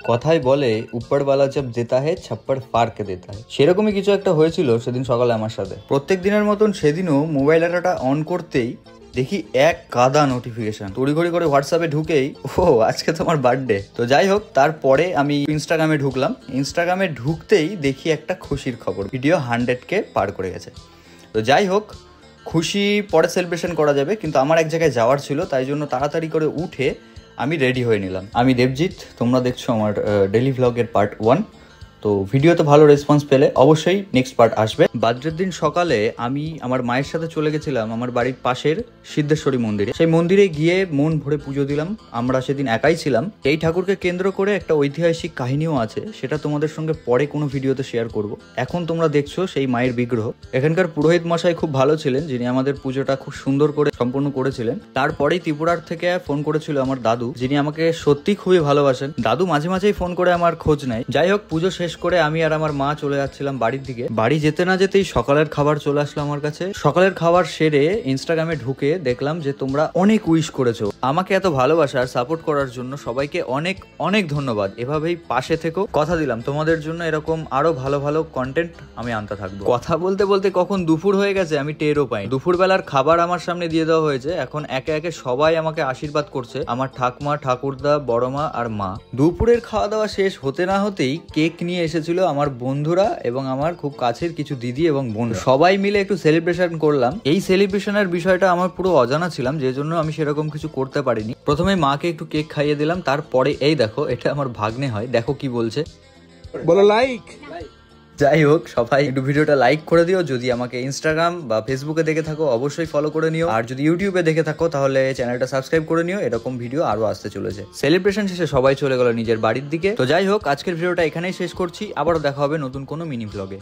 কথাই বলে উপরওয়ালা জব দেতা হে ছাপ্পড় ফাড় কে দেতা হে, সেরকমই কিছু একটা হয়েছিল সেদিন সকালে আমার সাথে। প্রত্যেক দিনের মতন সেদিনও মোবাইল ডাটাটা অন করতেই দেখি এক কাদা নোটিফিকেশন। তড়িঘড়ি করে হোয়াটসঅ্যাপে ঢুকেই আজকে তোমার বার্থডে। তো যাই হোক, তারপরে আমি ইনস্টাগ্রামে ঢুকলাম। ইনস্টাগ্রামে ঢুকতেই দেখি একটা খুশির খবর, ভিডিও 100K পার করে গেছে। তো যাই হোক, খুশি পরে সেলিব্রেশন করা যাবে, কিন্তু আমার এক জায়গায় যাওয়ার ছিল, তাই জন্য তাড়াতাড়ি করে উঠে আমি রেডি হয়ে নিলাম। আমি দেবজিৎ, তোমরা দেখছো আমার ডেইলি ভ্লগের পার্ট 1। তো ভিডিওতে ভালো রেসপন্স পেলে অবশ্যই নেক্সট পার্ট আসবে। বার্থডের দিন সকালে আমি আমার মায়ের সাথে চলে গেছিলাম আমার বাড়ির পাশের সিদ্ধেশ্বরী মন্দিরে। সেই মন্দিরে গিয়ে মন ভরে পুজো দিলাম। আমরা সেদিন একাই ছিলাম। এই ঠাকুরকে কেন্দ্র করে একটা ঐতিহাসিক কাহিনীও আছে, সেটা তোমাদের সঙ্গে পরে কোনো ভিডিওতে শেয়ার করব। এখন তোমরা দেখছো সেই মায়ের বিগ্রহ। এখানকার পুরোহিত মশাই খুব ভালো ছিলেন, যিনি আমাদের পুজোটা খুব সুন্দর করে সম্পন্ন করেছিলেন। তারপরেই ত্রিপুরার থেকে ফোন করেছিল আমার দাদু, যিনি আমাকে সত্যি খুবই ভালোবাসেন। দাদু মাঝে মাঝেই ফোন করে আমার খোঁজ নেয়। যাই হোক, পুজো শেষ করে আমি আর আমার মা চলে যাচ্ছিলাম বাড়ির দিকে। বাড়ি যেতে না যেতেই সকালের খাবার চলে আসলো আমার কাছে। সকালের খাবার সেরে ইনস্টাগ্রামে ঢুকে দেখলাম যে তোমরা অনেক উইশ করেছো আমাকে। এত ভালোবাসা আর সাপোর্ট করার জন্য সবাইকে অনেক অনেক ধন্যবাদ। এভাবেই পাশে থেকো। কথা দিলাম তোমাদের জন্য এরকম আরো ভালো ভালো কন্টেন্ট আমি আনতে থাকবো। কথা বলতে বলতে কখন দুপুর হয়ে গেছে আমি টেরও পাই। দুপুর বেলার খাবার আমার সামনে দিয়ে দেওয়া হয়েছে। এখন একে একে সবাই আমাকে আশীর্বাদ করছে, আমার ঠাকুমা, ঠাকুরদা, বড় মা আর মা। দুপুরের খাওয়া দাওয়া শেষ হতে না হতেই কেক নিয়ে এসেছিল আমার বন্ধুরা এবং আমার খুব কাছের কিছু দিদি এবং বোন। সবাই মিলে একটু সেলিব্রেশন করলাম। এই সেলিব্রেশনের বিষয়টা আমার পুরো অজানা ছিলাম, যে জন্য আমি সেরকম কিছু করতে পারিনি। প্রথমে মাকে একটু কেক খাইয়ে দিলাম, তারপরে এই দেখো, এটা আমার ভাগ্নে হয়, দেখো কি বলছে, বলো লাইক। যাই হোক, সবাই একটু ভিডিওটা লাইক করে দিও। যদি আমাকে ইনস্টাগ্রাম বা ফেসবুকে দেখে থাকো অবশ্যই ফলো করে নিও, আর যদি ইউটিউবে দেখে থাকো তাহলে চ্যানেলটা সাবস্ক্রাইব করে নিও। এরকম ভিডিও আরো আসতে চলেছে। সেলিব্রেশন শেষে সবাই চলে গেল নিজের বাড়ির দিকে। তো যাই হোক, আজকের ভিডিওটা এখানেই শেষ করছি। আবারও দেখা হবে নতুন কোনো মিনি ভ্লগে।